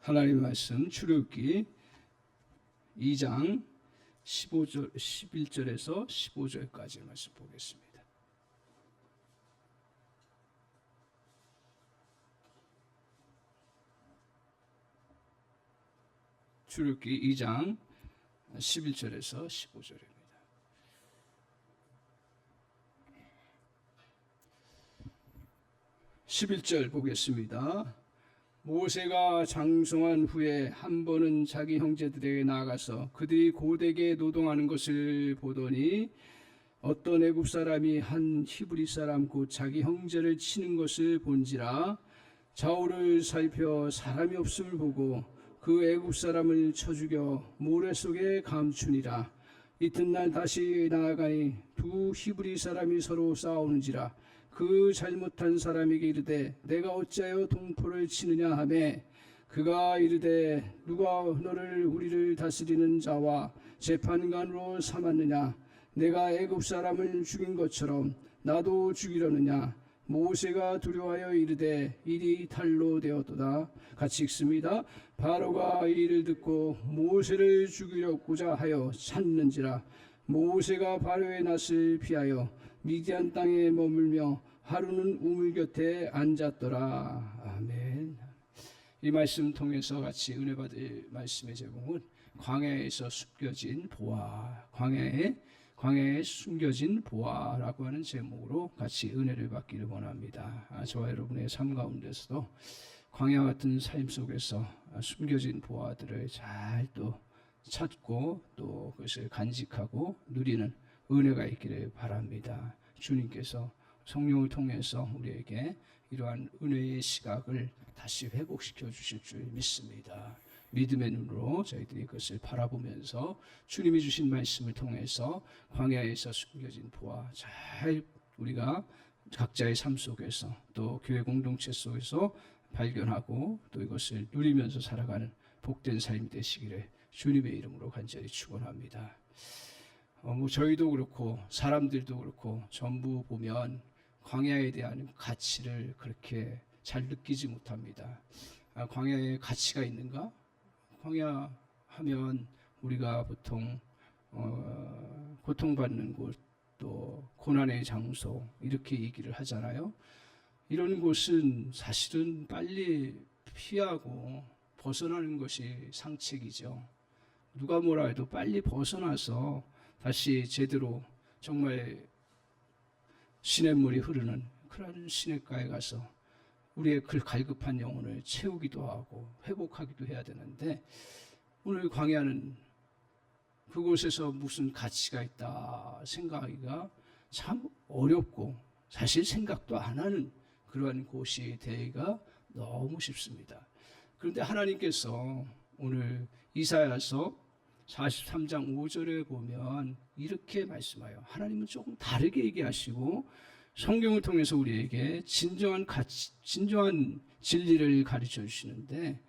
하나님 말씀 출애굽기 2장 11절에서 15절까지 말씀 보겠습니다. 출애굽기 2장 11절에서 15절입니다. (11절) 보겠습니다. 모세가 장성한 후에 한 번은 자기 형제들에게 나아가서 그들이 고되게 노동하는 것을 보더니 어떤 애굽 사람이 한 히브리 사람 곧 자기 형제를 치는 것을 본지라. 좌우를 살펴 사람이 없음을 보고 그 애굽 사람을 쳐 죽여 모래 속에 감추니라. 이튿날 다시 나아가니 두 히브리 사람이 서로 싸우는지라. 그 잘못한 사람에게 이르되 내가 어찌하여 동포를 치느냐 하매 그가 이르되 누가 너를 우리를 다스리는 자와 재판관으로 삼았느냐. 내가 애굽 사람을 죽인 것처럼 나도 죽이려느냐. 모세가 두려워하여 이르되 일이 탈로 되었도다. 같이 읽습니다. 바로가 이 일을 듣고 모세를 죽이려고자 하여 찾는지라. 모세가 바로의 낯을 피하여 미디안 땅에 머물며 하루는 우물 곁에 앉았더라. 아멘. 이 말씀 통해서 같이 은혜 받을 말씀의 제목은 광야에서 숨겨진 보화, 광야에 숨겨진 보화라고 하는 제목으로 같이 은혜를 받기를 원합니다. 저와 여러분의 삶 가운데서도 광야 같은 삶 속에서 숨겨진 보화들을 잘 또 찾고 또 그것을 간직하고 누리는 은혜가 있기를 바랍니다. 주님께서 성령을 통해서 우리에게 이러한 은혜의 시각을 다시 회복시켜 주실 줄 믿습니다. 믿음의 눈으로 저희들이 그것을 바라보면서 주님이 주신 말씀을 통해서 광야에서 숨겨진 보화 잘 우리가 각자의 삶 속에서 또 교회 공동체 속에서 발견하고 또 이것을 누리면서 살아가는 복된 삶이 되시기를 주님의 이름으로 간절히 축원합니다. 저희도 그렇고 사람들도 그렇고 전부 보면 광야에 대한 가치를 그렇게 잘 느끼지 못합니다. 광야에 가치가 있는가? 광야 하면 우리가 보통 고통받는 곳, 또 고난의 장소 이렇게 얘기를 하잖아요. 이런 곳은 사실은 빨리 피하고 벗어나는 것이 상책이죠. 누가 뭐라 해도 빨리 벗어나서 다시 제대로 정말 시냇물이 흐르는 그런 시냇가에 가서 우리의 그 갈급한 영혼을 채우기도 하고 회복하기도 해야 되는데 오늘 광야는 그곳에서 무슨 가치가 있다 생각하기가 참 어렵고 사실 생각도 안 하는 그러한 곳이 되기가 너무 쉽습니다. 그런데 하나님께서 오늘 이사야서 43장 5절에 보면 이렇게 말씀하여 하나님은 조금 다르게 얘기하시고 성경을 통해서 우리에게 진정한 가치, 진정한 진리를 가르쳐 주시는데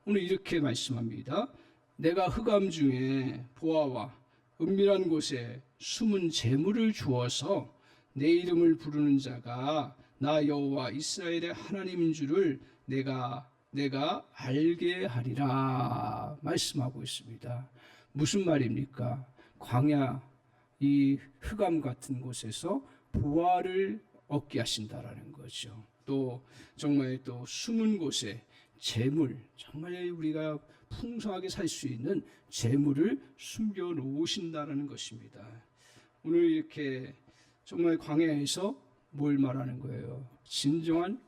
오늘 이렇게 말씀합니다. 내가 흑암 중에 보화와 은밀한 곳에 숨은 재물을 주어서 내 이름을 부르는 자가 나 여호와 이스라엘의 하나님인 줄을 내가 알게 하리라 말씀하고 있습니다. 무슨 말입니까? 광야 이 흑암 같은 곳에서 보화를 얻게 하신다라는 거죠. 또 정말 또 숨은 곳에 재물, 정말 우리가 풍성하게 살 수 있는 재물을 숨겨 놓으신다라는 것입니다. 오늘 이렇게 정말 광야에서 뭘 말하는 거예요? 진정한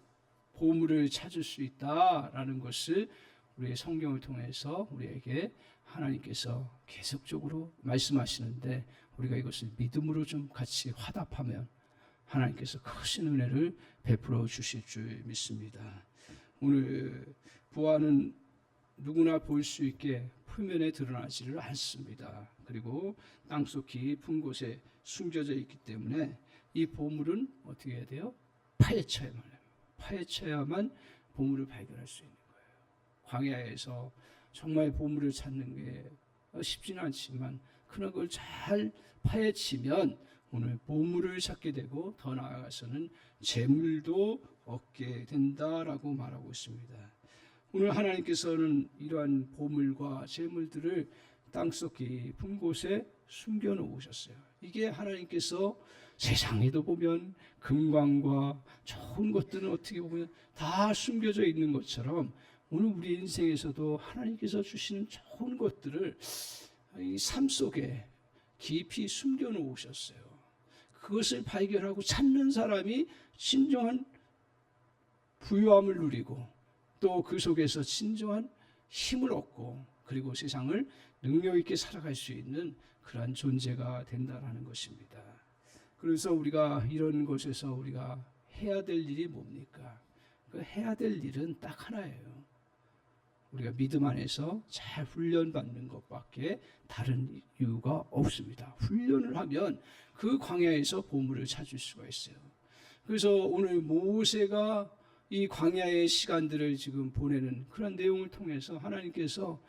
보물을 찾을 수 있다라는 것을 우리의 성경을 통해서 우리에게 하나님께서 계속적으로 말씀하시는데 우리가 이것을 믿음으로 좀 같이 화답하면 하나님께서 크신 은혜를 베풀어 주실 줄 믿습니다. 오늘 보화는 누구나 볼 수 있게 표면에 드러나지를 않습니다. 그리고 땅속 깊은 곳에 숨겨져 있기 때문에 이 보물은 어떻게 해야 돼요? 파헤쳐야만 보물을 발견할 수 있는 거예요. 광야에서 정말 보물을 찾는 게 쉽지는 않지만 그런 걸 잘 파헤치면 오늘 보물을 찾게 되고 더 나아가서는 재물도 얻게 된다라고 말하고 있습니다. 오늘 하나님께서는 이러한 보물과 재물들을 땅속 깊은 곳에 숨겨 놓으셨어요. 이게 하나님께서 세상에도 보면 금광과 좋은 것들은 어떻게 보면 다 숨겨져 있는 것처럼 오늘 우리 인생에서도 하나님께서 주시는 좋은 것들을 이 삶 속에 깊이 숨겨 놓으셨어요. 그것을 발견하고 찾는 사람이 진정한 부유함을 누리고 또 그 속에서 진정한 힘을 얻고 그리고 세상을 능력 있게 살아갈 수 있는 그러한 존재가 된다라는 것입니다. 그래서 우리가 이런 곳에서 우리가 해야 될 일이 뭡니까? 그 해야 될 일은 딱 하나예요. 우리가 믿음 안에서 잘 훈련받는 것밖에 다른 이유가 없습니다. 훈련을 하면 그 광야에서 보물을 찾을 수가 있어요. 그래서 오늘 모세가 이 광야의 시간들을 지금 보내는 그런 내용을 통해서 하나님께서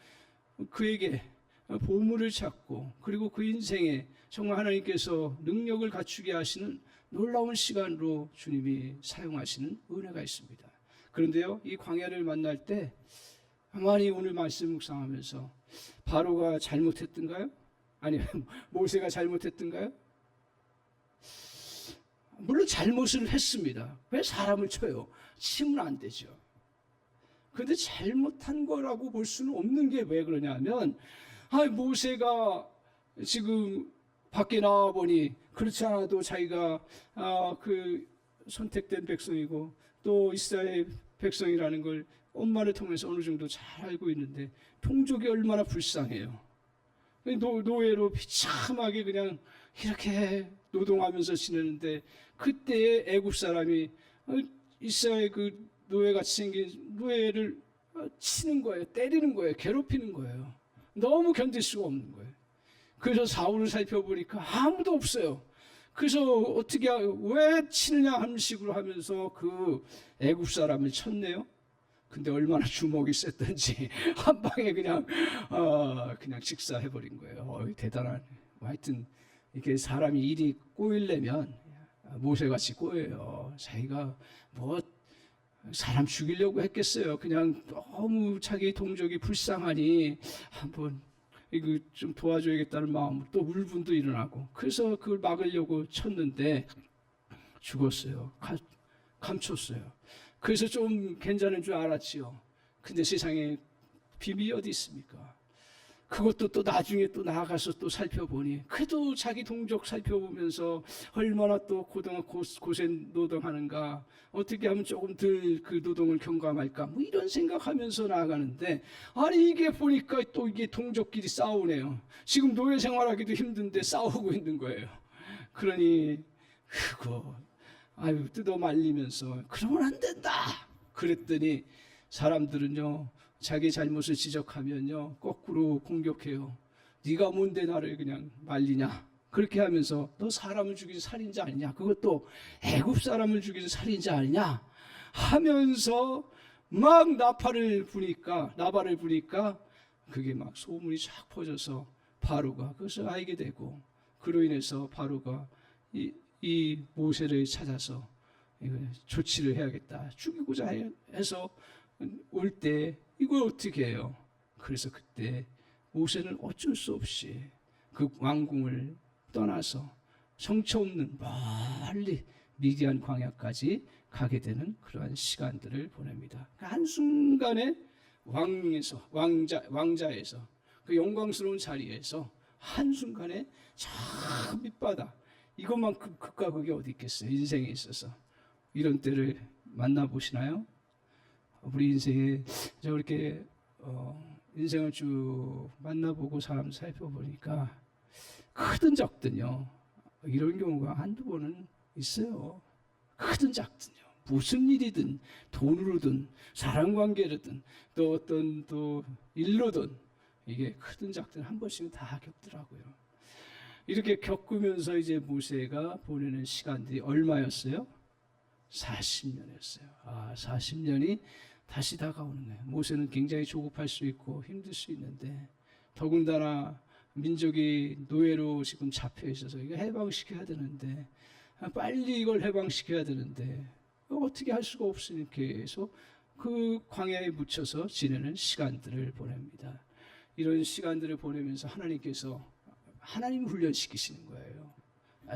그에게 보물을 찾고 그리고 그 인생에 정말 하나님께서 능력을 갖추게 하시는 놀라운 시간으로 주님이 사용하시는 은혜가 있습니다. 그런데요, 이 광야를 만날 때 많이 오늘 말씀 묵상하면서 바로가 잘못했던가요? 아니면 모세가 잘못했던가요? 물론 잘못을 했습니다. 왜 사람을 쳐요? 치면 안 되죠. 그런데 잘못한 거라고 볼 수는 없는 게 왜 그러냐면 모세가 지금 밖에 나와 보니 그렇지 않아도 자기가 그 선택된 백성이고 또 이스라엘 백성이라는 걸 엄마를 통해서 어느 정도 잘 알고 있는데 동족이 얼마나 불쌍해요. 노예로 비참하게 그냥 이렇게 노동하면서 지내는데 그때의 애굽 사람이 이스라엘 그 노예같이 생긴 노예를 치는 거예요. 때리는 거예요. 괴롭히는 거예요. 너무 견딜 수가 없는 거예요. 그래서 사울을 살펴보니까 아무도 없어요. 그래서 어떻게 왜 치느냐 하는 식으로 하면서 그 애굽 사람을 쳤네요. 근데 얼마나 주먹이 셌던지 한 방에 그냥 직사해버린 거예요. 대단한. 하여튼 이렇게 사람이 일이 꼬이려면 모세같이 꼬여요. 자기가 뭐 사람 죽이려고 했겠어요. 그냥 너무 자기 동족이 불쌍하니 한번 이거 좀 도와줘야겠다는 마음, 또 울분도 일어나고 그래서 그걸 막으려고 쳤는데 죽었어요. 감췄어요. 그래서 좀 괜찮은 줄 알았지요. 근데 세상에 비밀이 어디 있습니까? 그것도 또 나중에 또 나아가서 또 살펴보니 그래도 자기 동족 살펴보면서 얼마나 또 고생 노동하는가, 어떻게 하면 조금 덜 그 노동을 경감할까, 뭐 이런 생각하면서 나아가는데 아니 이게 보니까 또 이게 동족끼리 싸우네요. 지금 노예 생활하기도 힘든데 싸우고 있는 거예요. 그러니 그거 뜯어 말리면서 그러면 안 된다 그랬더니 사람들은요 자기 잘못을 지적하면요 거꾸로 공격해요. 네가 뭔데 나를 그냥 말리냐, 그렇게 하면서 너 사람을 죽인 살인자 아니냐, 그것도 애굽 사람을 죽인 살인자 아니냐 하면서 막 나발을 부니까 그게 막 소문이 쫙 퍼져서 바로가 그것을 알게 되고 그로 인해서 바로가 이 모세를 찾아서 조치를 해야겠다, 죽이고자 해서 올 때 이걸 어떻게 해요? 그래서 그때 모세는 어쩔 수 없이 그 왕궁을 떠나서 성처 없는 멀리 미디안 광야까지 가게 되는 그러한 시간들을 보냅니다. 한순간에 왕자에서 그 영광스러운 자리에서 한순간에 저 밑바닥, 이것만큼 극과 극이 어디 있겠어요? 인생에 있어서 이런 때를 만나보시나요? 우리 인생에 저렇게 인생을 쭉 만나보고 사람 살펴보니까 크든 작든요 이런 경우가 한두 번은 있어요. 크든 작든요 무슨 일이든 돈으로든 사람관계로든 또 어떤 또 일로든 이게 크든 작든 한 번씩은 다 겪더라고요. 이렇게 겪으면서 이제 모세가 보내는 시간들이 얼마였어요? 40년이었어요. 40년이 다시 다가오는 거예요. 모세는 굉장히 조급할 수 있고 힘들 수 있는데 더군다나 민족이 노예로 지금 잡혀 있어서 이거 해방시켜야 되는데 빨리 이걸 해방시켜야 되는데 어떻게 할 수가 없으니까 해서 그 광야에 묻혀서 지내는 시간들을 보냅니다. 이런 시간들을 보내면서 하나님이 훈련시키시는 거예요.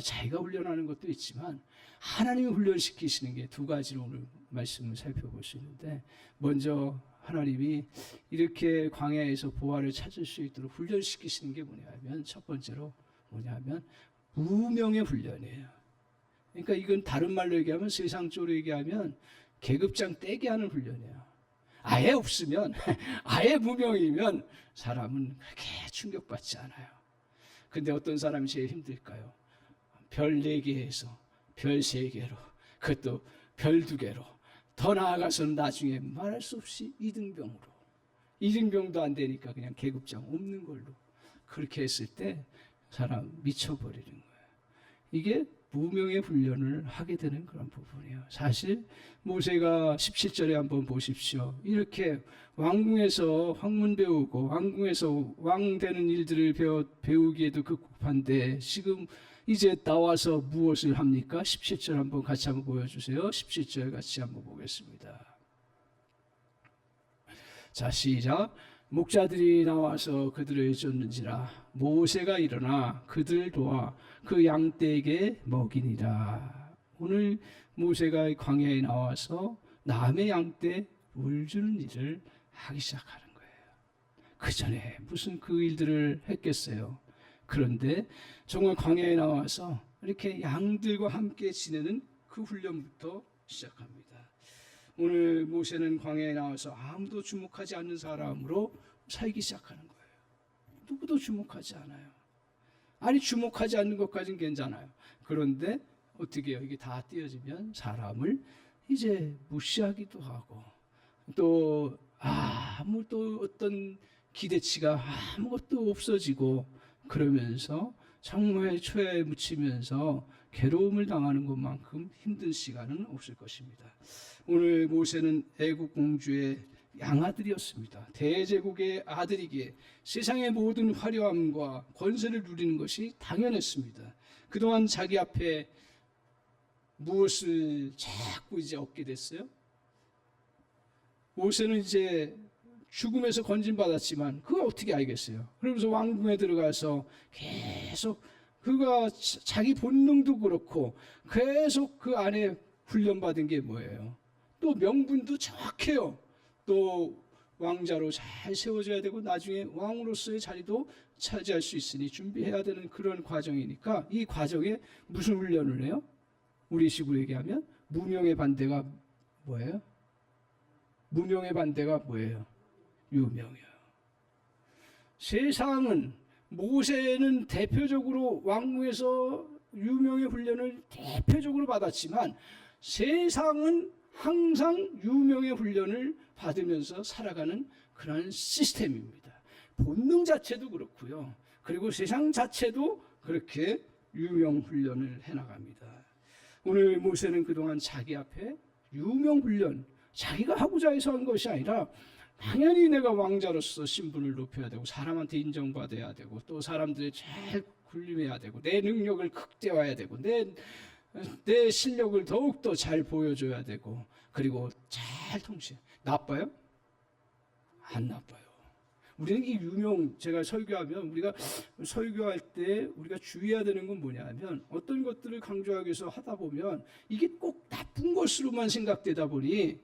자기가 훈련하는 것도 있지만 하나님이 훈련시키시는 게 두 가지로 오늘 말씀을 살펴볼 수 있는데, 먼저 하나님이 이렇게 광야에서 보화를 찾을 수 있도록 훈련시키시는 게 뭐냐면, 첫 번째로 뭐냐면 무명의 훈련이에요. 그러니까 이건 다른 말로 얘기하면, 세상적으로 얘기하면 계급장 떼게 하는 훈련이에요. 아예 없으면 아예 무명이면 사람은 그렇게 충격받지 않아요. 근데 어떤 사람이 제일 힘들까요? 별 4개에서 별 3개로, 그것도 별 2개로, 더 나아가서는 나중에 말할 수 없이 2등병도 안 되니까 그냥 계급장 없는 걸로, 그렇게 했을 때 사람 미쳐버리는 거예요. 이게 무명의 훈련을 하게 되는 그런 부분이에요. 사실 모세가 17절에 한번 보십시오. 이렇게 왕궁에서 학문 배우고 왕궁에서 왕 되는 일들을 배우기에도 급급한데 지금 이제 나와서 무엇을 합니까? 17절 한번 같이 한번 보여주세요. 17절 같이 한번 보겠습니다. 자, 시작. 목자들이 나와서 그들을 쫓는지라 모세가 일어나 그들을 도와 그 양떼에게 먹이니라. 오늘 모세가 광야에 나와서 남의 양떼 물 주는 일을 하기 시작하는 거예요. 그 전에 무슨 그 일들을 했겠어요. 그런데 정말 광야에 나와서 이렇게 양들과 함께 지내는 그 훈련부터 시작합니다. 오늘 모세는 광야에 나와서 아무도 주목하지 않는 사람으로 살기 시작하는 거예요. 누구도 주목하지 않아요. 아니, 주목하지 않는 것까지는 괜찮아요. 그런데 어떻게 해요? 이게 다 띄어지면 사람을 이제 무시하기도 하고, 또 어떤 기대치가 아무것도 없어지고, 그러면서 정말 초야에 묻히면서 괴로움을 당하는 것만큼 힘든 시간은 없을 것입니다. 오늘 모세는 애국 공주의 양아들이었습니다. 대제국의 아들이기에 세상의 모든 화려함과 권세를 누리는 것이 당연했습니다. 그동안 자기 앞에 무엇을 자꾸 이제 얻게 됐어요? 모세는 이제 죽음에서 건진받았지만 그걸 어떻게 알겠어요? 그러면서 왕궁에 들어가서 계속 그가 자기 본능도 그렇고 계속 그 안에 훈련받은 게 뭐예요? 또 명분도 정확해요. 또 왕자로 잘 세워져야 되고 나중에 왕으로서의 자리도 차지할 수 있으니 준비해야 되는 그런 과정이니까, 이 과정에 무슨 훈련을 해요? 우리 식으로 얘기하면 무명의 반대가 뭐예요? 무명의 반대가 뭐예요? 유명이에요. 세상은, 모세는 대표적으로 왕궁에서 유명의 훈련을 대표적으로 받았지만 세상은 항상 유명의 훈련을 받으면서 살아가는 그런 시스템입니다. 본능 자체도 그렇고요. 그리고 세상 자체도 그렇게 유명 훈련을 해나갑니다. 오늘 모세는 그동안 자기 앞에 유명 훈련, 자기가 하고자 해서 한 것이 아니라 당연히 내가 왕자로서 신분을 높여야 되고 사람한테 인정받아야 되고 또 사람들이 잘 군림해야 되고 내 능력을 극대화해야 되고 내 실력을 더욱더 잘 보여줘야 되고, 그리고 잘 통치. 나빠요? 안 나빠요. 우리는 이 제가 설교하면 우리가 설교할 때 우리가 주의해야 되는 건 뭐냐면, 어떤 것들을 강조하기 위해서 하다 보면 이게 꼭 나쁜 것으로만 생각되다 보니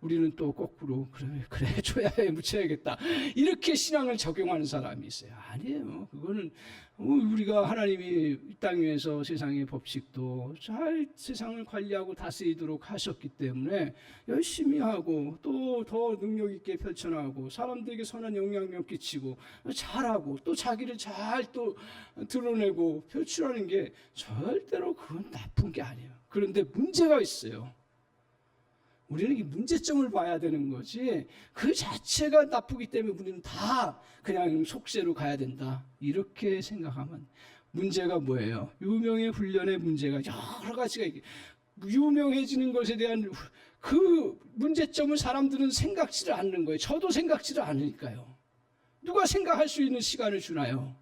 우리는 또 거꾸로 그래 초야에 묻혀야겠다 이렇게 신앙을 적용하는 사람이 있어요. 아니에요. 그거는 우리가 하나님이 이 땅 위에서 세상의 법칙도 잘 세상을 관리하고 다스리도록 하셨기 때문에 열심히 하고 또 더 능력 있게 펼쳐나가고 사람들에게 선한 영향력 끼치고 잘하고 또 자기를 잘 또 드러내고 표출하는 게 절대로 그건 나쁜 게 아니에요. 그런데 문제가 있어요. 우리는 이 문제점을 봐야 되는 거지, 그 자체가 나쁘기 때문에 우리는 다 그냥 속세로 가야 된다 이렇게 생각하면, 문제가 뭐예요? 유명의 훈련의 문제가 여러 가지가 있게, 유명해지는 것에 대한 그 문제점을 사람들은 생각지를 않는 거예요. 저도 생각지를 않으니까요. 누가 생각할 수 있는 시간을 주나요?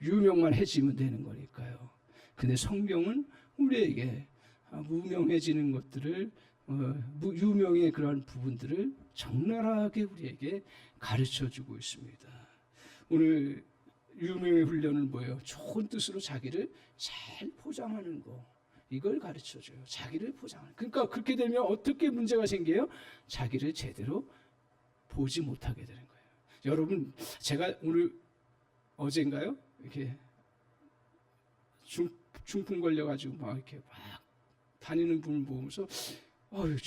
유명만 해지면 되는 거니까요. 근데 성경은 우리에게 무명해지는 것들을 유명의 그러한 부분들을 적나라하게 우리에게 가르쳐주고 있습니다. 오늘 유명의 훈련은 뭐예요? 좋은 뜻으로 자기를 잘 포장하는 거, 이걸 가르쳐줘요. 자기를 포장하는. 그러니까 그렇게 되면 어떻게 문제가 생겨요? 자기를 제대로 보지 못하게 되는 거예요. 여러분, 제가 오늘 어젠가요? 이렇게 중풍 걸려가지고 막 이렇게 막 다니는 분을 보면서 아유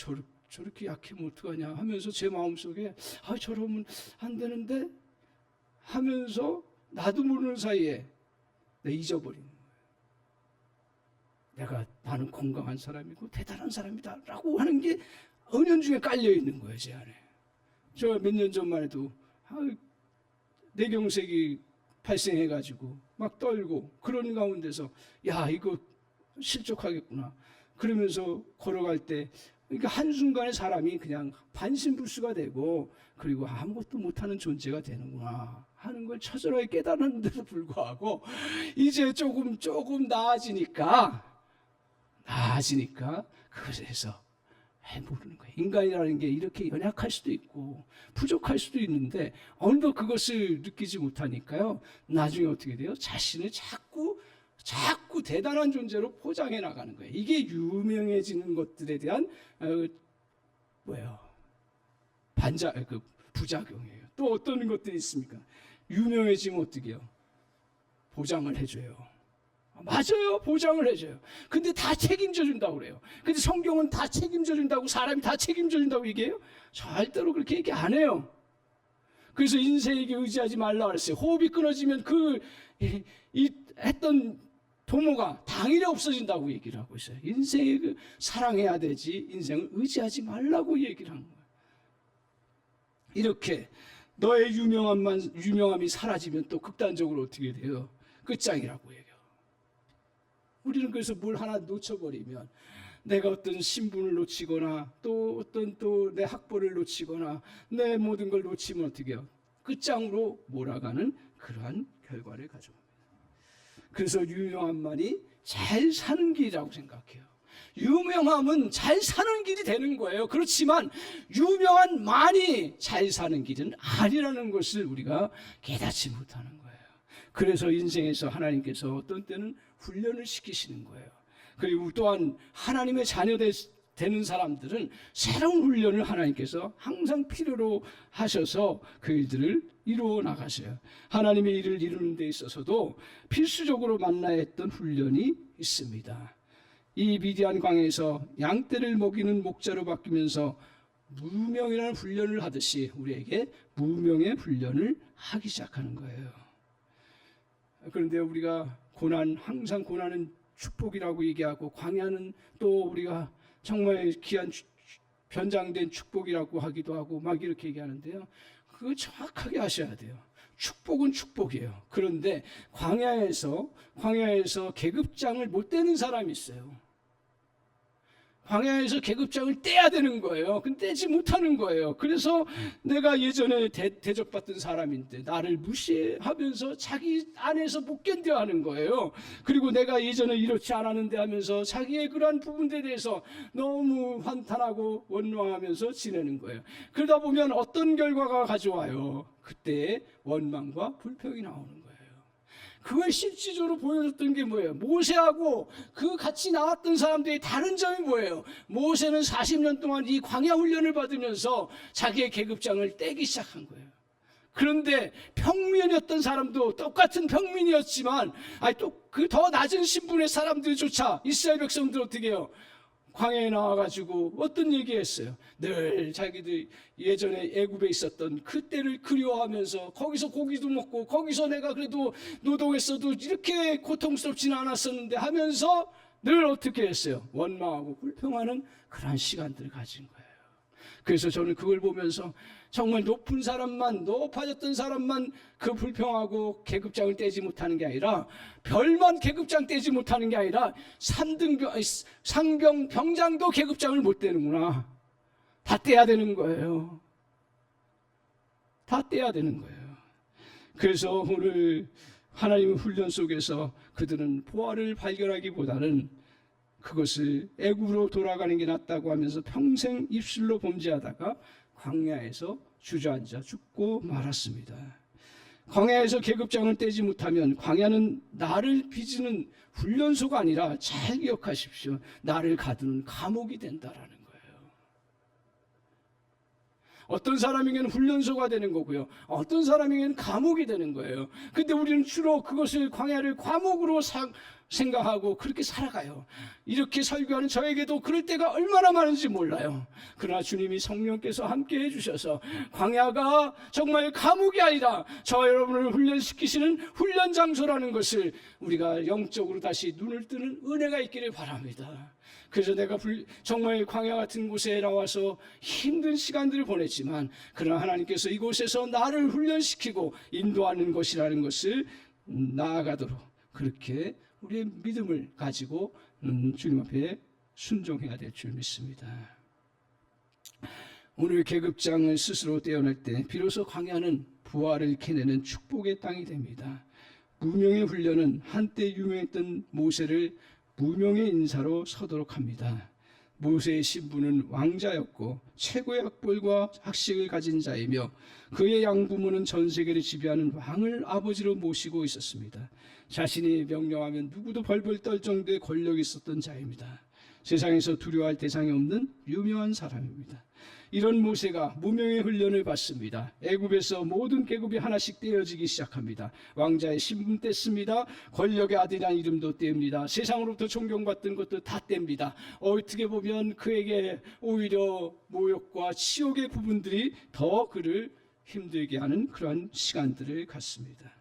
저렇게 약하면 어떡하냐 하면서 제 마음속에 아 저러면 안 되는데 하면서 나도 모르는 사이에 내가 잊어버리는 거예요. 나는 건강한 사람이고 대단한 사람이다 라고 하는 게 은연중에 깔려 있는 거예요. 제 안에. 저 몇 년 전만 해도 뇌경색이 발생해가지고 막 떨고 그런 가운데서 야 이거 실족하겠구나 그러면서 걸어갈 때 그러니까 한순간에 사람이 그냥 반신불수가 되고 그리고 아무것도 못하는 존재가 되는구나 하는 걸 처절하게 깨달았는데도 불구하고 이제 조금 나아지니까 그래서 모르는 거예요. 인간이라는 게 이렇게 연약할 수도 있고 부족할 수도 있는데 어느덧 그것을 느끼지 못하니까요. 나중에 어떻게 돼요? 자신을 자꾸 대단한 존재로 포장해 나가는 거예요. 이게 유명해지는 것들에 대한 부작용이에요. 또 어떤 것들이 있습니까? 유명해지면 어떻게 해요? 보장을 해줘요. 맞아요. 보장을 해줘요. 근데 다 책임져 준다고 그래요. 근데 성경은 다 책임져 준다고 사람이 다 책임져 준다고 얘기해요? 절대로 그렇게 얘기 안 해요. 그래서 인생에게 의지하지 말라 그랬어요. 호흡이 끊어지면 했던 도모가 당일에 없어진다고 얘기를 하고 있어요. 인생을 사랑해야 되지 인생을 의지하지 말라고 얘기를 하는 거예요. 이렇게 너의 유명함이 사라지면 또 극단적으로 어떻게 돼요? 끝장이라고 얘기해요. 우리는 그래서 뭘 하나 놓쳐버리면 내가 어떤 신분을 놓치거나 또 내 학벌을 놓치거나 내 모든 걸 놓치면 어떻게 해요? 끝장으로 몰아가는 그러한 결과를 가져옵니다. 그래서 유명함만이 잘 사는 길이라고 생각해요. 유명함은 잘 사는 길이 되는 거예요. 그렇지만 유명함만이 잘 사는 길은 아니라는 것을 우리가 깨닫지 못하는 거예요. 그래서 인생에서 하나님께서 어떤 때는 훈련을 시키시는 거예요. 그리고 또한 하나님의 자녀 되는 사람들은 새로운 훈련을 하나님께서 항상 필요로 하셔서 그 일들을 이루어 나가세요. 하나님의 일을 이루는 데 있어서도 필수적으로 만나야 했던 훈련이 있습니다. 이 미디안 광야에서 양떼를 먹이는 목자로 바뀌면서 무명이라는 훈련을 하듯이 우리에게 무명의 훈련을 하기 시작하는 거예요. 그런데 우리가 항상 고난은 축복이라고 얘기하고 광야는 또 우리가 정말 귀한 변장된 축복이라고 하기도 하고 막 이렇게 얘기하는데요. 그거 정확하게 아셔야 돼요. 축복은 축복이에요. 그런데 광야에서 계급장을 못 떼는 사람이 있어요. 광야에서 계급장을 떼야 되는 거예요. 근데 떼지 못하는 거예요. 그래서 내가 예전에 대접받던 사람인데 나를 무시하면서 자기 안에서 못 견뎌하는 거예요. 그리고 내가 예전에 이렇지 않았는데 하면서 자기의 그러한 부분에 대해서 너무 한탄하고 원망하면서 지내는 거예요. 그러다 보면 어떤 결과가 가져와요? 그때 원망과 불평이 나오는 거예요. 그걸 실질적으로 보여줬던 게 뭐예요? 모세하고 그 같이 나왔던 사람들의 다른 점이 뭐예요? 모세는 40년 동안 이 광야 훈련을 받으면서 자기의 계급장을 떼기 시작한 거예요. 그런데 평민이었던 사람도 똑같은 평민이었지만 또 그 더 낮은 신분의 사람들조차 이스라엘 백성들 어떻게 해요? 광야에 나와가지고 어떤 얘기했어요? 늘 자기들 예전에 애굽에 있었던 그때를 그리워하면서 거기서 고기도 먹고 거기서 내가 그래도 노동했어도 이렇게 고통스럽지는 않았었는데 하면서 늘 어떻게 했어요? 원망하고 불평하는 그런 시간들을 가진 거예요. 그래서 저는 그걸 보면서 정말 높아졌던 사람만 그 불평하고 계급장을 떼지 못하는 게 아니라 별만 계급장 떼지 못하는 게 아니라 상병, 병장도 계급장을 못 떼는구나. 다 떼야 되는 거예요. 다 떼야 되는 거예요. 그래서 오늘 하나님의 훈련 속에서 그들은 보화를 발견하기보다는 그것을 애굽으로 돌아가는 게 낫다고 하면서 평생 입술로 범죄하다가 광야에서 주저앉아 죽고 말았습니다. 광야에서 계급장을 떼지 못하면 광야는 나를 빚는 훈련소가 아니라, 잘 기억하십시오, 나를 가두는 감옥이 된다라는 거예요. 어떤 사람에게는 훈련소가 되는 거고요, 어떤 사람에게는 감옥이 되는 거예요. 근데 우리는 주로 그것을, 광야를 감옥으로 생각하고 그렇게 살아가요. 이렇게 설교하는 저에게도 그럴 때가 얼마나 많은지 몰라요. 그러나 주님이 성령께서 함께 해주셔서 광야가 정말 감옥이 아니라 저 여러분을 훈련시키시는 훈련 장소라는 것을 우리가 영적으로 다시 눈을 뜨는 은혜가 있기를 바랍니다. 그래서 내가 정말 광야 같은 곳에 나와서 힘든 시간들을 보냈지만, 그러나 하나님께서 이곳에서 나를 훈련시키고 인도하는 것이라는 것을 나아가도록, 그렇게 우리의 믿음을 가지고 주님 앞에 순종해야 될 줄 믿습니다. 오늘 계급장을 스스로 떼어낼 때 비로소 광야는 부활을 캐내는 축복의 땅이 됩니다. 무명의 훈련은 한때 유명했던 모세를 무명의 인사로 서도록 합니다. 모세의 신부는 왕자였고 최고의 학벌과 학식을 가진 자이며 그의 양부모는 전 세계를 지배하는 왕을 아버지로 모시고 있었습니다. 자신이 명령하면 누구도 벌벌 떨 정도의 권력이 있었던 자입니다. 세상에서 두려워할 대상이 없는 유명한 사람입니다. 이런 모세가 무명의 훈련을 받습니다. 애굽에서 모든 계급이 하나씩 떼어지기 시작합니다. 왕자의 신분 뗐습니다. 권력의 아들이라는 이름도 뗍니다. 세상으로부터 존경받던 것도 다 뗍니다. 어떻게 보면 그에게 오히려 모욕과 치욕의 부분들이 더 그를 힘들게 하는 그러한 시간들을 갖습니다.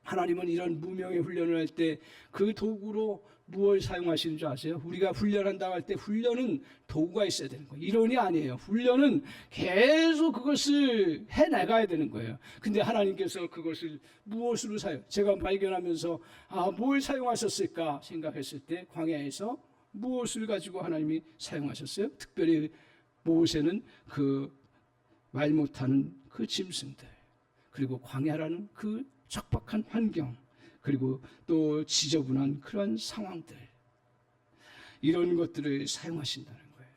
하나님은 이런 무명의 훈련을 할 때 그 도구로 무엇을 사용하시는 줄 아세요? 우리가 훈련한다고 할 때 훈련은 도구가 있어야 되는 거예요. 이론이 아니에요. 훈련은 계속 그것을 해나가야 되는 거예요. 근데 하나님께서 그것을 무엇으로 제가 발견하면서 뭘 사용하셨을까 생각했을 때, 광야에서 무엇을 가지고 하나님이 사용하셨어요? 특별히 모세는 그 말 못하는 그 짐승들, 그리고 광야라는 그 척박한 환경, 그리고 또 지저분한 그런 상황들, 이런 것들을 사용하신다는 거예요.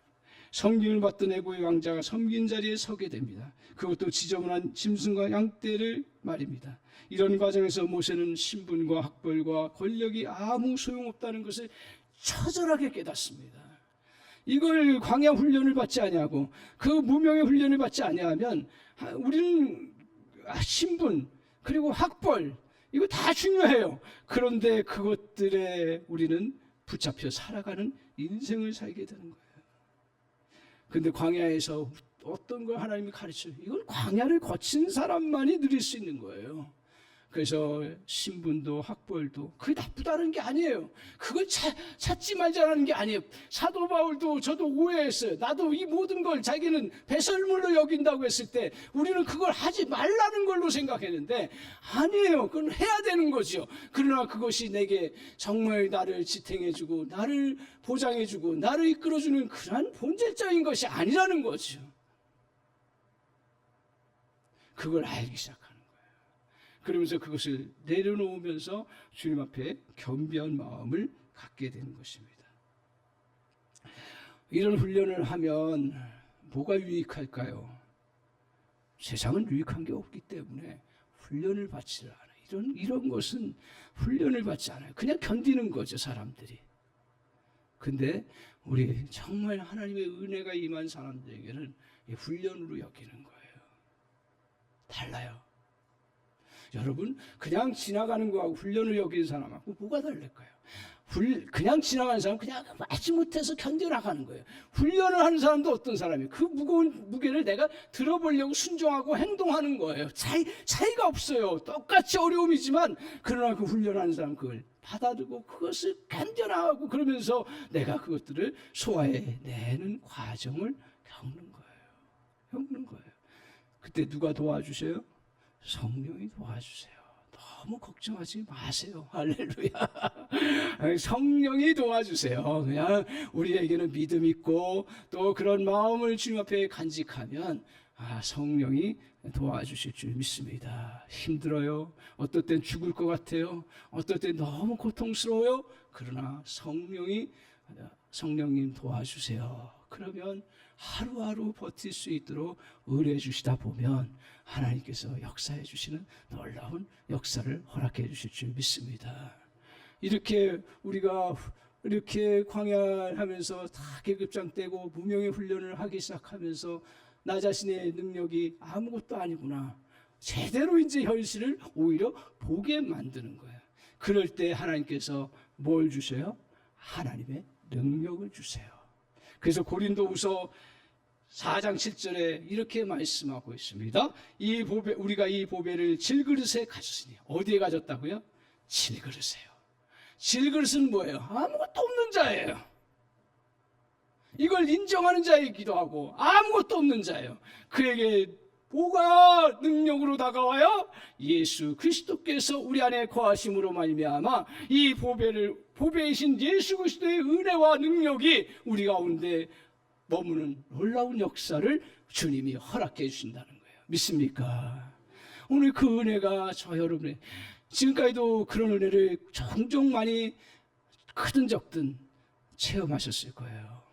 섬김을 받던 애고의 왕자가 섬긴 자리에 서게 됩니다. 그것도 지저분한 짐승과 양떼를 말입니다. 이런 과정에서 모세는 신분과 학벌과 권력이 아무 소용없다는 것을 처절하게 깨닫습니다. 이걸 광야 훈련을 받지 아니하고 그 무명의 훈련을 받지 아니하면 우리는 신분 그리고 학벌, 이거 다 중요해요. 그런데 그것들에 우리는 붙잡혀 살아가는 인생을 살게 되는 거예요. 근데 광야에서 어떤 걸 하나님이 가르쳐요? 이건 광야를 거친 사람만이 누릴 수 있는 거예요. 그래서 신분도 학벌도 그게 나쁘다는 게 아니에요. 그걸 찾지 말자라는 게 아니에요. 사도 바울도 저도 오해했어요. 나도 이 모든 걸 자기는 배설물로 여긴다고 했을 때 우리는 그걸 하지 말라는 걸로 생각했는데, 아니에요. 그건 해야 되는 거죠. 그러나 그것이 내게 정말 나를 지탱해주고 나를 보장해주고 나를 이끌어주는 그러한 본질적인 것이 아니라는 거죠. 그걸 알기 시작합니다. 그러면서 그것을 내려놓으면서 주님 앞에 겸비한 마음을 갖게 되는 것입니다. 이런 훈련을 하면 뭐가 유익할까요? 세상은 유익한 게 없기 때문에 훈련을 받지 않아요. 이런 것은 훈련을 받지 않아요. 그냥 견디는 거죠, 사람들이. 근데 우리 정말 하나님의 은혜가 임한 사람들에게는 훈련으로 여기는 거예요. 달라요. 여러분, 그냥 지나가는 거하고 훈련을 여기는 사람하고 뭐가 다를까요? 그냥 지나가는 사람은 그냥 마지못해서 견뎌나가는 거예요. 훈련을 하는 사람도 어떤 사람이에요? 그 무거운 무게를 내가 들어보려고 순종하고 행동하는 거예요. 차이가 없어요. 똑같이 어려움이지만, 그러나 그 훈련하는 사람은 그걸 받아들고 그것을 견뎌나가고 그러면서 내가 그것들을 소화해내는 과정을 겪는 거예요. 그때 누가 도와주세요? 성령이 도와주세요. 너무 걱정하지 마세요. 할렐루야. 성령이 도와주세요. 그냥 우리에게는 믿음 있고 또 그런 마음을 주님 앞에 간직하면 성령이 도와주실 줄 믿습니다. 힘들어요. 어떨 땐 죽을 것 같아요. 어떨 땐 너무 고통스러워요. 그러나 성령이 성령님 도와주세요. 그러면 하루하루 버틸 수 있도록 은혜 주시다 보면 하나님께서 역사해 주시는 놀라운 역사를 허락해 주실 줄 믿습니다. 이렇게 우리가 이렇게 광야하면서 다 계급장 떼고 무명의 훈련을 하기 시작하면서 나 자신의 능력이 아무것도 아니구나, 제대로 이제 현실을 오히려 보게 만드는 거예요. 그럴 때 하나님께서 뭘 주세요? 하나님의 능력을 주세요. 그래서 고린도후서 4장 7절에 이렇게 말씀하고 있습니다. 이 보배, 우리가 이 보배를 질그릇에 가졌으니. 어디에 가졌다고요? 질그릇에요. 질그릇은 뭐예요? 아무것도 없는 자예요. 이걸 인정하는 자이기도 하고 아무것도 없는 자예요. 그에게 뭐가 능력으로 다가와요? 예수 그리스도께서 우리 안에 거하심으로 말미암아 이 보배이신 예수 그리스도의 은혜와 능력이 우리 가운데 머무는 놀라운 역사를 주님이 허락해 주신다는 거예요. 믿습니까? 오늘 그 은혜가 저 여러분의, 지금까지도 그런 은혜를 종종 많이 크든 적든 체험하셨을 거예요.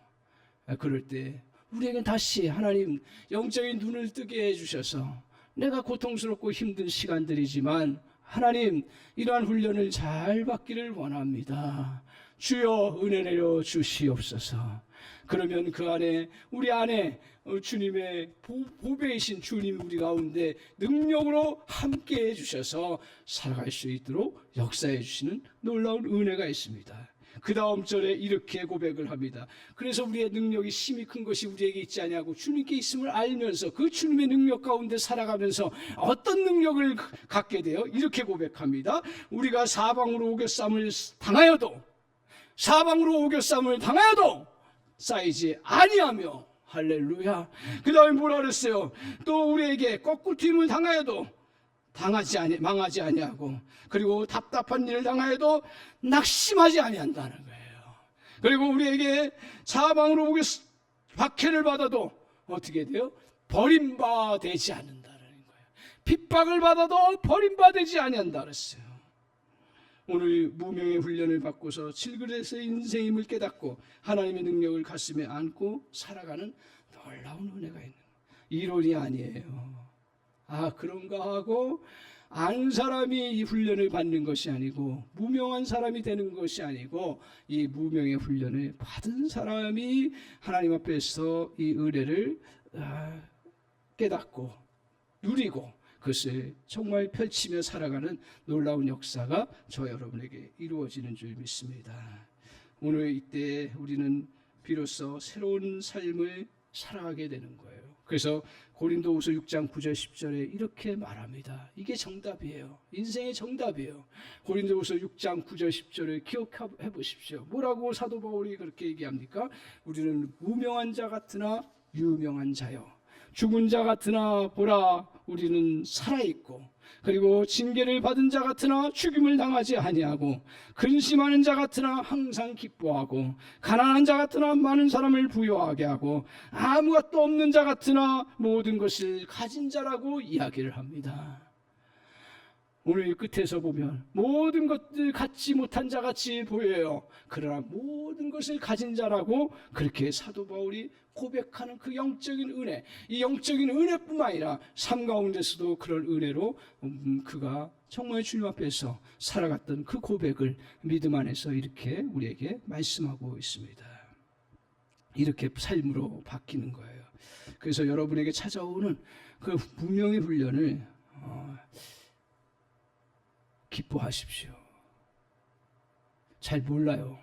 그럴 때 우리에겐 다시 하나님 영적인 눈을 뜨게 해주셔서, 내가 고통스럽고 힘든 시간들이지만 하나님 이러한 훈련을 잘 받기를 원합니다. 주여 은혜 내려 주시옵소서. 그러면 그 안에, 우리 안에 주님의 보배이신 주님 우리 가운데 능력으로 함께 해주셔서 살아갈 수 있도록 역사해 주시는 놀라운 은혜가 있습니다. 그 다음 절에 이렇게 고백을 합니다. 그래서 우리의 능력이 심히 큰 것이 우리에게 있지 아니하고 주님께 있음을 알면서 그 주님의 능력 가운데 살아가면서 어떤 능력을 갖게 돼요? 이렇게 고백합니다. 우리가 사방으로 오겨쌈을 당하여도 쌓이지 아니하며. 할렐루야. 그 다음에 뭐라 그랬어요? 또 우리에게 꺾구튀임을 당하여도 망하지 아니하고, 그리고 답답한 일을 당하여도 낙심하지 아니한다는 거예요. 그리고 우리에게 사방으로 오게 박해를 받아도 어떻게 돼요? 버림받지 않는다는 거예요. 핍박을 받아도 버림받지 아니한다 그랬어요. 오늘 무명의 훈련을 받고서 질그릇의 인생임을 깨닫고 하나님의 능력을 가슴에 안고 살아가는 놀라운 은혜가 있는 거예요. 이론이 아니에요. 그런가 하고 아는 사람이 이 훈련을 받는 것이 아니고, 무명한 사람이 되는 것이 아니고, 이 무명의 훈련을 받은 사람이 하나님 앞에서 이 은혜를 깨닫고 누리고 그것을 정말 펼치며 살아가는 놀라운 역사가 저 여러분에게 이루어지는 줄 믿습니다. 오늘 이때 우리는 비로소 새로운 삶을 살아가게 되는 거예요. 그래서 고린도후서 6장 9절 10절에 이렇게 말합니다. 이게 정답이에요. 인생의 정답이에요. 고린도후서 6장 9절 10절을 기억해 보십시오. 뭐라고 사도 바울이 그렇게 얘기합니까? 우리는 무명한 자 같으나 유명한 자요, 죽은 자 같으나 보라 우리는 살아있고, 그리고 징계를 받은 자 같으나 죽임을 당하지 아니하고, 근심하는 자 같으나 항상 기뻐하고, 가난한 자 같으나 많은 사람을 부유하게 하고, 아무것도 없는 자 같으나 모든 것을 가진 자라고 이야기를 합니다. 오늘 끝에서 보면 모든 것들 갖지 못한 자 같이 보여요. 그러나 모든 것을 가진 자라고 그렇게 사도 바울이 고백하는 그 영적인 은혜, 이 영적인 은혜뿐만 아니라 삶 가운데서도 그런 은혜로 그가 정말 주님 앞에서 살아갔던 그 고백을 믿음 안에서 이렇게 우리에게 말씀하고 있습니다. 이렇게 삶으로 바뀌는 거예요. 그래서 여러분에게 찾아오는 그 무명의 훈련을 기뻐하십시오. 잘 몰라요.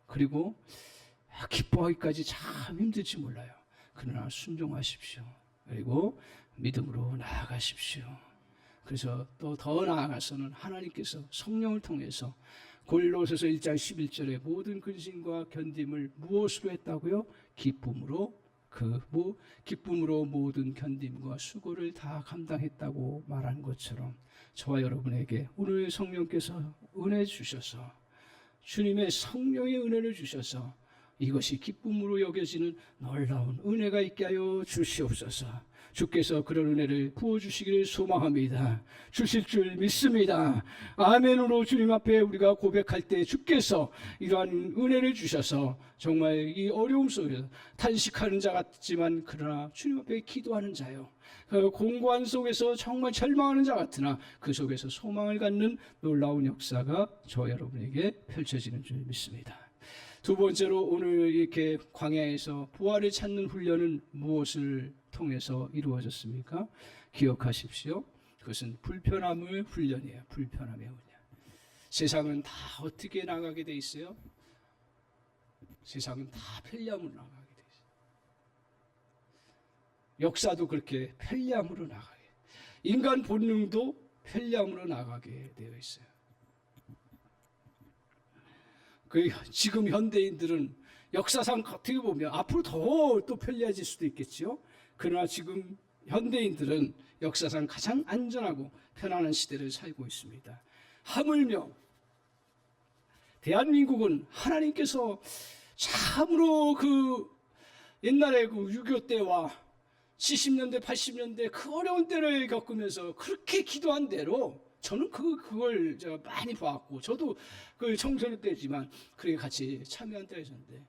그리고 기뻐하기까지 참 힘들지 몰라요. 그러나 순종하십시오. 그리고 믿음으로 나아가십시오. 그래서 또 더 나아가서는 하나님께서 성령을 통해서 고린도후서 1장 11절에 모든 근심과 견딤을 무엇으로 했다고요? 기쁨으로 모든 견딤과 수고를 다 감당했다고 말한 것처럼 저와 여러분에게 오늘 성령께서 은혜 주셔서, 주님의 성령의 은혜를 주셔서 이것이 기쁨으로 여겨지는 놀라운 은혜가 있게 하여 주시옵소서. 주께서 그런 은혜를 부어주시기를 소망합니다. 주실 줄 믿습니다. 아멘으로 주님 앞에 우리가 고백할 때 주께서 이러한 은혜를 주셔서 정말 이 어려움 속에서 탄식하는 자 같지만 그러나 주님 앞에 기도하는 자요, 공고한 속에서 정말 절망하는 자 같으나 그 속에서 소망을 갖는 놀라운 역사가 저 여러분에게 펼쳐지는 줄 믿습니다. 두 번째로 오늘 이렇게 광야에서 부활을 찾는 훈련은 무엇을 통해서 이루어졌습니까? 기억하십시오. 그것은 불편함의 훈련이에요. 불편함의 훈련. 세상은 다 어떻게 나가게 돼 있어요? 세상은 다 편리함으로 나가게 돼 있어요. 역사도 그렇게 편리함으로 나가게, 인간 본능도 편리함으로 나가게 되어 있어요. 지금 현대인들은 역사상 어떻게 보면 앞으로 더 또 편리해질 수도 있겠죠. 그러나 지금 현대인들은 역사상 가장 안전하고 편안한 시대를 살고 있습니다. 하물며 대한민국은 하나님께서 참으로 그 옛날에 그 6.25 때와 70년대 80년대 그 어려운 때를 겪으면서 그렇게 기도한 대로 저는 그걸 제가 많이 봐왔고, 저도 그 청소년 때지만 그렇게 같이 참여한 때가 있었는데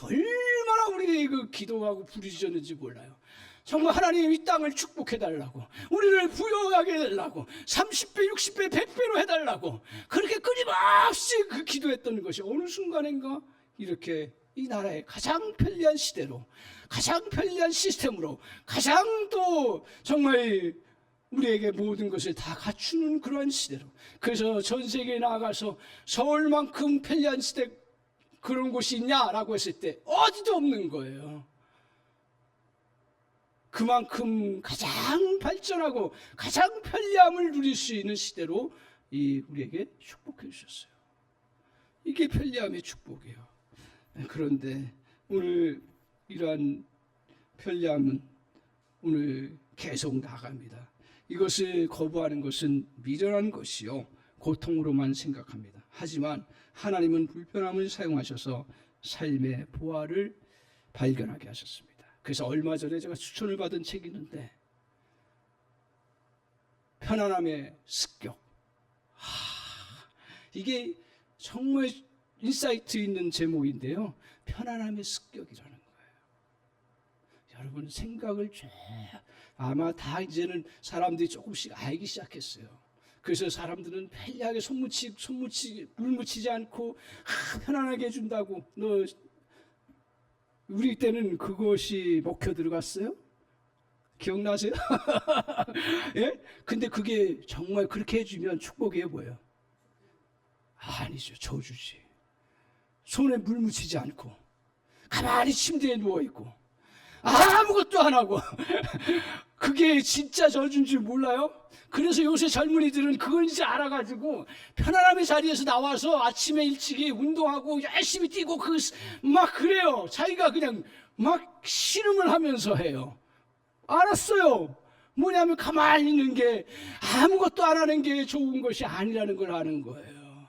얼마나 우리 그 기도하고 부르짖었는지 몰라요. 정말 하나님 이 땅을 축복해달라고, 우리를 부여하게 해달라고, 30배 60배 100배로 해달라고 그렇게 끊임없이 그 기도했던 것이 어느 순간인가 이렇게 이 나라의 가장 편리한 시대로, 가장 편리한 시스템으로, 가장 또 정말 우리에게 모든 것을 다 갖추는 그러한 시대로, 그래서 전 세계에 나가서 서울만큼 편리한 시대 그런 곳이 있냐라고 했을 때 어디도 없는 거예요. 그만큼 가장 발전하고 가장 편리함을 누릴 수 있는 시대로 우리에게 축복해 주셨어요. 이게 편리함의 축복이에요. 그런데 오늘 이러한 편리함은 오늘 계속 나갑니다. 이것을 거부하는 것은 미련한 것이요, 고통으로만 생각합니다. 하지만 하나님은 불편함을 사용하셔서 삶의 보화를 발견하게 하셨습니다. 그래서 얼마 전에 제가 추천을 받은 책이 있는데, 편안함의 습격. 이게 정말 인사이트 있는 제목인데요, 편안함의 습격이라는 거예요. 여러분 생각을 아마 다 이제는 사람들이 조금씩 알기 시작했어요. 그래서 사람들은 편리하게 물 묻히지 않고 편안하게 해준다고. 우리 때는 그것이 먹혀 들어갔어요? 기억나세요? 예? 근데 그게 정말 그렇게 해주면 축복이에요, 뭐예요? 아니죠, 저주지. 손에 물 묻히지 않고 가만히 침대에 누워있고 아무것도 안 하고 그게 진짜 저주인 줄 몰라요? 그래서 요새 젊은이들은 그걸 이제 알아가지고 편안함의 자리에서 나와서 아침에 일찍이 운동하고 열심히 뛰고 막 그래요. 자기가 그냥 막 씨름을 하면서 해요. 알았어요. 뭐냐면 가만히 있는 게, 아무것도 안 하는 게 좋은 것이 아니라는 걸 아는 거예요.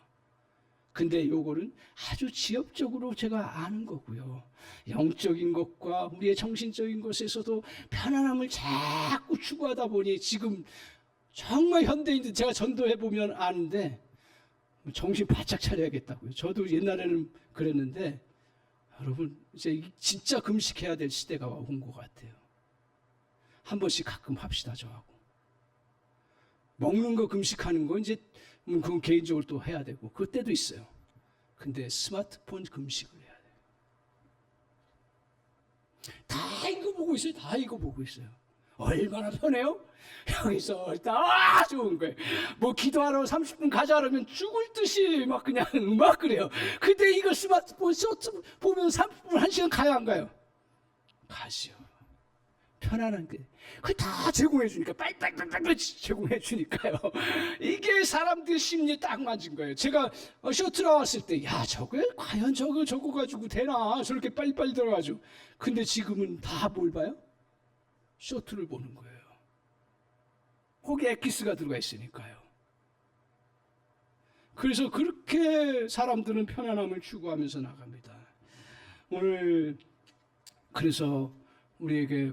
근데 요거는 아주 지엽적으로 제가 아는 거고요. 영적인 것과 우리의 정신적인 것에서도 편안함을 자꾸 추구하다 보니 지금 정말 현대인들, 제가 전도해보면 아는데 정신 바짝 차려야겠다고요. 저도 옛날에는 그랬는데 여러분 이제 진짜 금식해야 될 시대가 온 것 같아요. 한 번씩 가끔 합시다. 저하고 먹는 거 금식하는 거 이제 그건 개인적으로 또 해야 되고 그때도 있어요. 근데 스마트폰 금식을 해야 돼요. 다 이거 보고 있어요. 다 이거 보고 있어요. 얼마나 편해요? 여기서 다 좋은 거예요. 뭐 기도하러 30분 가자 그러면 죽을 듯이 막 그냥 막 그래요. 근데 이거 스마트폰 쇼트 보면 30분 1시간 가요, 안 가요? 가시오. 편안한 게 그걸 다 제공해 주니까 빨리 제공해 주니까요. 이게 사람들 심리에 딱 맞은 거예요. 제가 쇼트 나왔을 때 야 저게 과연 저거 가지고 되나, 저렇게 빨리빨리 들어가지고. 근데 지금은 다 뭘 봐요? 쇼트를 보는 거예요. 거기에 엑기스가 들어가 있으니까요. 그래서 그렇게 사람들은 편안함을 추구하면서 나갑니다. 오늘 그래서 우리에게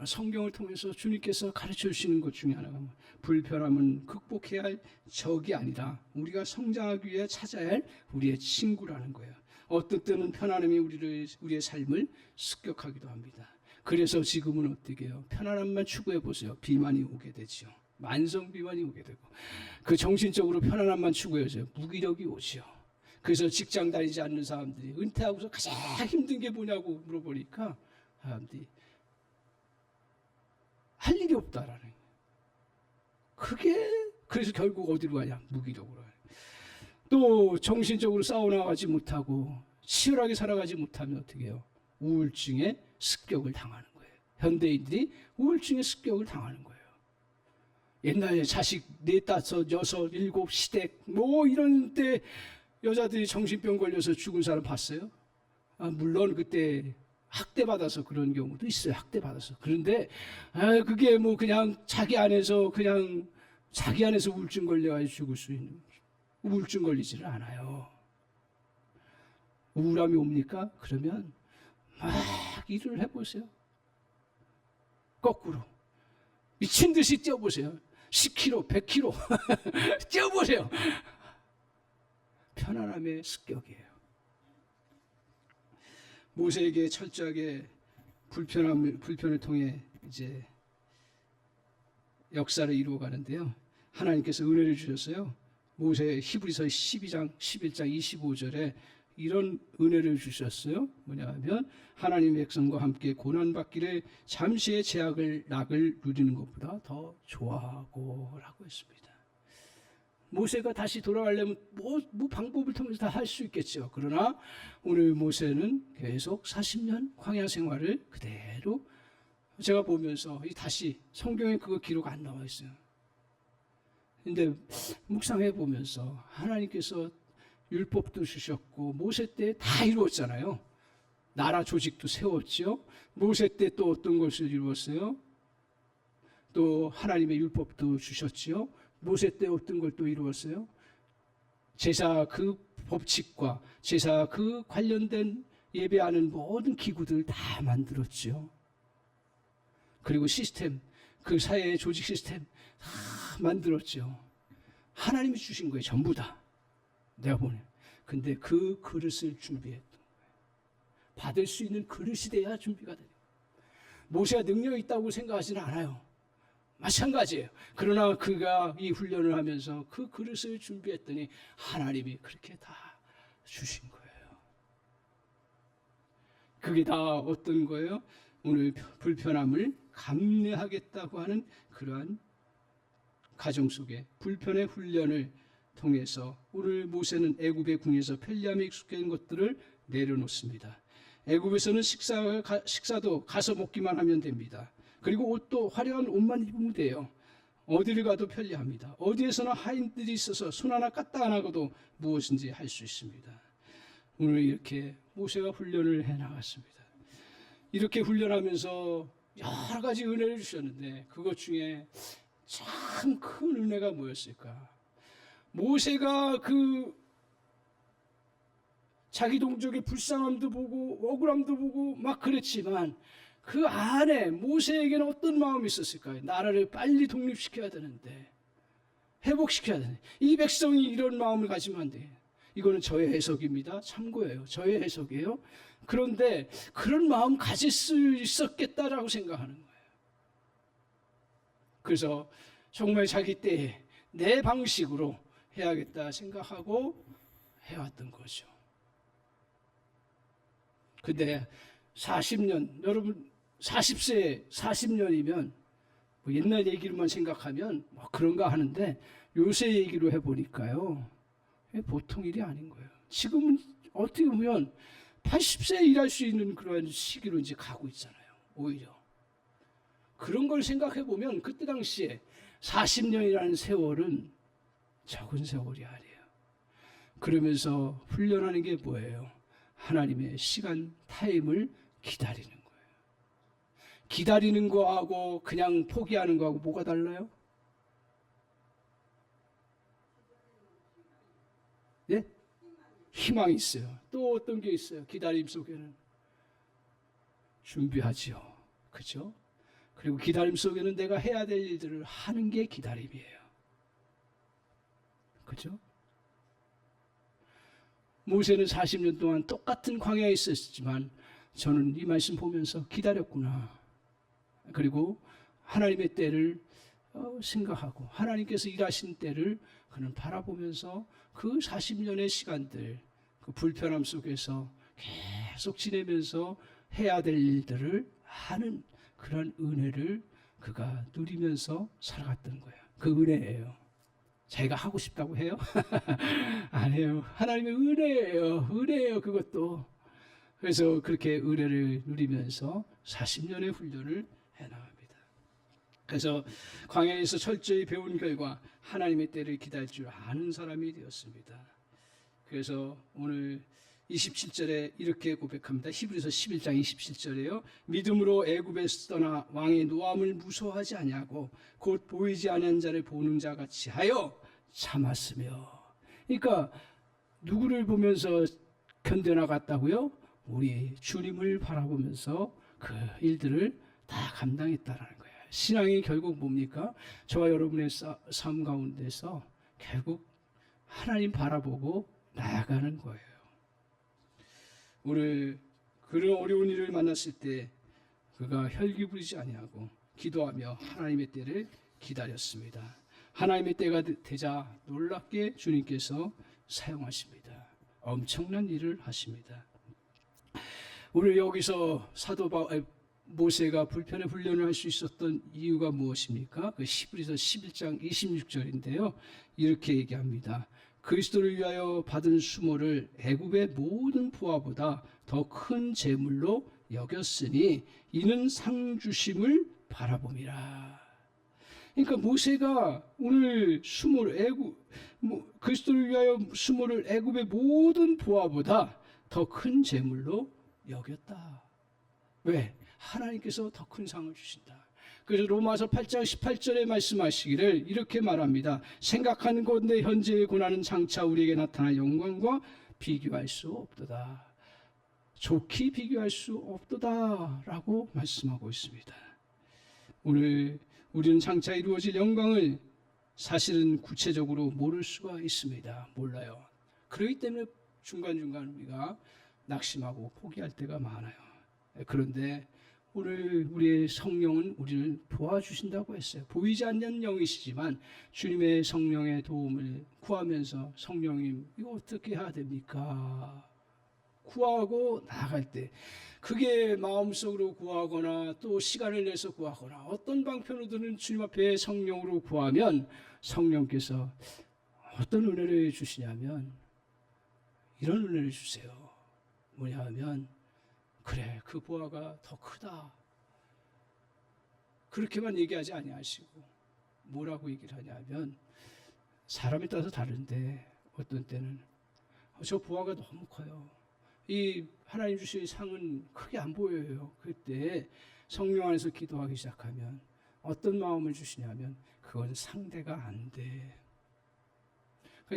성경을 통해서 주님께서 가르쳐 주시는 것 중에 하나가 불편함은 극복해야 할 적이 아니라 우리가 성장하기 위해 찾아야 할 우리의 친구라는 거예요. 어떤 때는 편안함이 우리의 삶을 습격하기도 합니다. 그래서 지금은 어떻게 해요? 편안함만 추구해 보세요. 비만이 오게 되죠. 만성 비만이 오게 되고, 그 정신적으로 편안함만 추구해서 무기력이 오죠. 그래서 직장 다니지 않는 사람들이 은퇴하고서 가장 힘든 게 뭐냐고 물어보니까 사람들이 할 일이 없다라는 거예요. 그래서 결국 어디로 가냐? 무기력으로 가요. 또 정신적으로 싸워나가지 못하고 치열하게 살아가지 못하면 어떻게 해요? 우울증에 습격을 당하는 거예요. 현대인들이 우울증에 습격을 당하는 거예요. 옛날에 자식 4, 5, 6, 7 시댁 뭐 이런 때 여자들이 정신병 걸려서 죽은 사람 봤어요? 물론 그때 학대받아서 그런 경우도 있어요. 학대받아서. 그런데 그게 뭐 그냥 자기 안에서 우울증 걸려가지고 죽을 수 있는, 우울증 걸리지는 않아요. 우울함이 옵니까? 그러면 막 일을 해보세요. 거꾸로 미친 듯이 뛰어보세요. 10km, 100km 뛰어보세요. 편안함의 습격이에요. 모세에게 철저하게 불편을 통해 이제 역사를 이루어 가는데요. 하나님께서 은혜를 주셨어요. 모세 히브리서 12장, 11장 25절에 이런 은혜를 주셨어요. 뭐냐면 하나님의 백성과 함께 고난받기를 잠시의 낙을 누리는 것보다 더 좋아하고 라고 했습니다. 모세가 다시 돌아가려면 뭐 방법을 통해서 다 할 수 있겠죠. 그러나 오늘 모세는 계속 40년 광야 생활을 그대로, 제가 보면서 다시 성경에 그거 기록 안 나와 있어요. 근데 묵상해 보면서 하나님께서 율법도 주셨고 모세 때 다 이루었잖아요. 나라 조직도 세웠죠. 모세 때 또 어떤 것을 이루었어요? 또 하나님의 율법도 주셨죠. 모세 때 어떤 걸 또 이루었어요? 제사 그 법칙과 제사 그 관련된 예배하는 모든 기구들 다 만들었죠. 그리고 시스템, 그 사회의 조직 시스템 다 만들었죠. 하나님이 주신 거예요. 전부 다. 내가 보내. 근데 그 그릇을 준비했던 거예요. 받을 수 있는 그릇이 돼야 준비가 돼요. 모세가 능력이 있다고 생각하지는 않아요. 마찬가지예요. 그러나 그가 이 훈련을 하면서 그 그릇을 준비했더니 하나님이 그렇게 다 주신 거예요. 그게 다 어떤 거예요? 오늘 불편함을 감내하겠다고 하는 그러한 가정 속에 불편의 훈련을 통해서 오늘 모세는 애굽의 궁에서 편리함에 익숙한 것들을 내려놓습니다. 애굽에서는 식사도 가서 먹기만 하면 됩니다. 그리고 옷도 화려한 옷만 입으면 돼요. 어디를 가도 편리합니다. 어디에서나 하인들이 있어서 손 하나 까딱 안 하고도 무엇인지 할 수 있습니다. 오늘 이렇게 모세가 훈련을 해나갔습니다. 이렇게 훈련하면서 여러 가지 은혜를 주셨는데 그것 중에 참 큰 은혜가 뭐였을까? 모세가 자기 동족의 불쌍함도 보고 억울함도 보고 막 그랬지만 그 안에 모세에게는 어떤 마음이 있었을까요? 나라를 빨리 독립시켜야 되는데, 회복시켜야 되는데, 이 백성이 이런 마음을 가지면 안 돼. 이거는 저의 해석입니다. 참고예요. 저의 해석이에요. 그런데 그런 마음 가질 수 있었겠다라고 생각하는 거예요. 그래서 정말 자기 때에 내 방식으로 해야겠다 생각하고 해왔던 거죠. 근데 40년, 여러분 40세 40년이면 뭐 옛날 얘기로만 생각하면 뭐 그런가 하는데 요새 얘기로 해보니까요, 보통 일이 아닌 거예요. 지금은 어떻게 보면 80세 일할 수 있는 그런 시기로 이제 가고 있잖아요. 오히려 그런 걸 생각해 보면 그때 당시에 40년이라는 세월은 적은 세월이 아니에요. 그러면서 훈련하는 게 뭐예요? 하나님의 시간 타임을 기다리는 거예요. 기다리는 거하고 그냥 포기하는 거하고 뭐가 달라요? 예? 희망이 있어요. 또 어떤 게 있어요? 기다림 속에는 준비하지요. 그죠? 그리고 기다림 속에는 내가 해야 될 일들을 하는 게 기다림이에요. 그죠? 모세는 40년 동안 똑같은 광야에 있었지만 저는 이 말씀 보면서 기다렸구나. 그리고 하나님의 때를 생각하고 하나님께서 일하신 때를 그는 바라보면서 그 40년의 시간들, 그 불편함 속에서 계속 지내면서 해야 될 일들을 하는 그런 은혜를 그가 누리면서 살아갔던 거예요. 그 은혜예요. 자기가 하고 싶다고 해요? 안 해요. 하나님의 은혜예요. 은혜예요, 그것도. 그래서 그렇게 은혜를 누리면서 40년의 훈련을 해나갑니다. 그래서 광야에서 철저히 배운 결과 하나님의 때를 기다릴 줄 아는 사람이 되었습니다. 그래서 오늘 27절에 이렇게 고백합니다. 히브리서 11장 27절에요. 믿음으로 애굽에서 떠나 왕의 노함을 무서워하지 아니하고 곧 보이지 아니한 자를 보는 자 같이 하여 참았으며. 그러니까 누구를 보면서 견뎌나갔다고요? 우리 주님을 바라보면서 그 일들을 다 감당했다라는 거예요. 신앙이 결국 뭡니까? 저와 여러분의 삶 가운데서 결국 하나님 바라보고 나아가는 거예요. 오늘 그런 어려운 일을 만났을 때 그가 혈기 부리지 아니하고 기도하며 하나님의 때를 기다렸습니다. 하나님의 때가 되자 놀랍게 주님께서 사용하십니다. 엄청난 일을 하십니다. 오늘 여기서 모세가 불편의 훈련을 할 수 있었던 이유가 무엇입니까? 그 히브리서 11장 26절인데요. 이렇게 얘기합니다. 그리스도를 위하여 받은 수모를 애굽의 모든 부하보다 더 큰 재물로 여겼으니 이는 상 주심을 바라봄이라. 그러니까 모세가 오늘 그리스도를 위하여 수모를 애굽의 모든 부하보다 더 큰 재물로 여겼다. 왜? 하나님께서 더 큰 상을 주신다. 그래서 로마서 8장 18절에 말씀하시기를 이렇게 말합니다. 생각하는 건데 현재의 고난은 장차 우리에게 나타날 영광과 비교할 수 없도다. 좋게 비교할 수 없도다 라고 말씀하고 있습니다. 오늘 우리는 장차 이루어질 영광을 사실은 구체적으로 모를 수가 있습니다. 몰라요. 그렇기 때문에 중간중간 우리가 낙심하고 포기할 때가 많아요. 그런데 오늘 우리의 성령은 우리를 도와주신다고 했어요. 보이지 않는 영이시지만 주님의 성령의 도움을 구하면서 성령님 이거 어떻게 해야 됩니까? 구하고 나아갈 때 그게 마음속으로 구하거나 또 시간을 내서 구하거나 어떤 방편으로든 주님 앞에 성령으로 구하면 성령께서 어떤 은혜를 주시냐면 이런 은혜를 주세요. 뭐냐 하면 그래 그 보화가 더 크다. 그렇게만 얘기하지 아니하시고 뭐라고 얘기를 하냐면 사람에 따라서 다른데 어떤 때는 저 보화가 너무 커요. 이 하나님 주신 상은 크게 안 보여요. 그때 성령 안에서 기도하기 시작하면 어떤 마음을 주시냐면 그건 상대가 안 돼.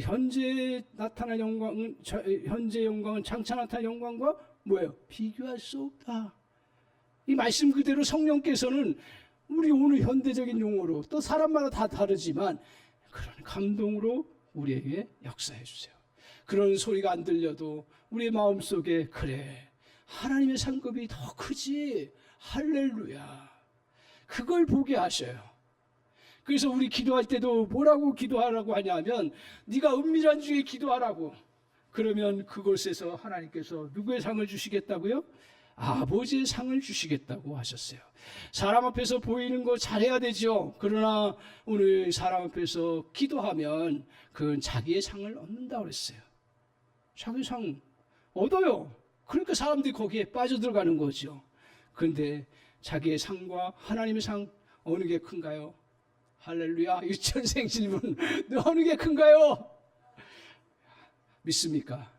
현재 나타날 영광은 현재 영광은 장차 나타날 영광과 뭐예요? 비교할 수 없다. 이 말씀 그대로 성령께서는 우리 오늘 현대적인 용어로 또 사람마다 다 다르지만 그런 감동으로 우리에게 역사해 주세요. 그런 소리가 안 들려도 우리의 마음속에 그래 하나님의 상급이 더 크지 할렐루야 그걸 보게 하셔요. 그래서 우리 기도할 때도 뭐라고 기도하라고 하냐면 네가 은밀한 중에 기도하라고. 그러면 그곳에서 하나님께서 누구의 상을 주시겠다고요? 아버지의 상을 주시겠다고 하셨어요. 사람 앞에서 보이는 거 잘해야 되죠. 그러나 오늘 사람 앞에서 기도하면 그건 자기의 상을 얻는다고 그랬어요. 자기 상 얻어요. 그러니까 사람들이 거기에 빠져들어가는 거죠. 그런데 자기의 상과 하나님의 상 어느 게 큰가요? 할렐루야. 유치원생 질문 어느 게 큰가요? 믿습니까?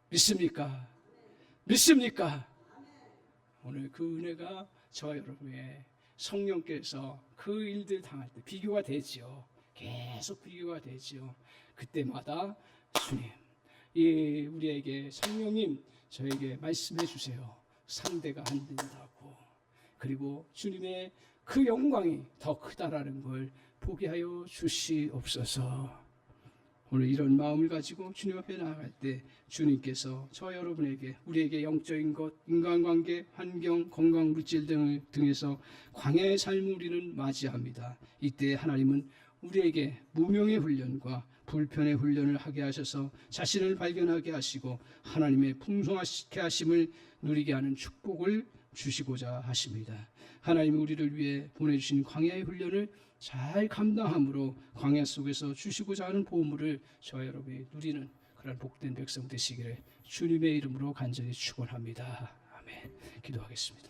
믿습니까? 믿습니까? 오늘 그 은혜가 저와 여러분의 성령께서 그 일들 당할 때 비교가 되지요. 계속 비교가 되지요. 그때마다 주님, 우리에게 성령님 저에게 말씀해 주세요. 상대가 안 된다고. 그리고 주님의 그 영광이 더 크다라는 걸 보게 하여 주시옵소서. 오늘 이런 마음을 가지고 주님 앞에 나아갈 때 주님께서 저 여러분에게 우리에게 영적인 것, 인간관계, 환경, 건강, 물질 등에서 광야의 삶을 우리는 맞이합니다. 이때 하나님은 우리에게 무명의 훈련과 불편의 훈련을 하게 하셔서 자신을 발견하게 하시고 하나님의 풍성하게 하심을 누리게 하는 축복을 주시고자 하십니다. 하나님이 우리를 위해 보내주신 광야의 훈련을 잘 감당함으로 광야 속에서 주시고자 하는 보물을 저와 여러분이 누리는 그런 복된 백성 되시기를 주님의 이름으로 간절히 축원합니다. 아멘. 기도하겠습니다.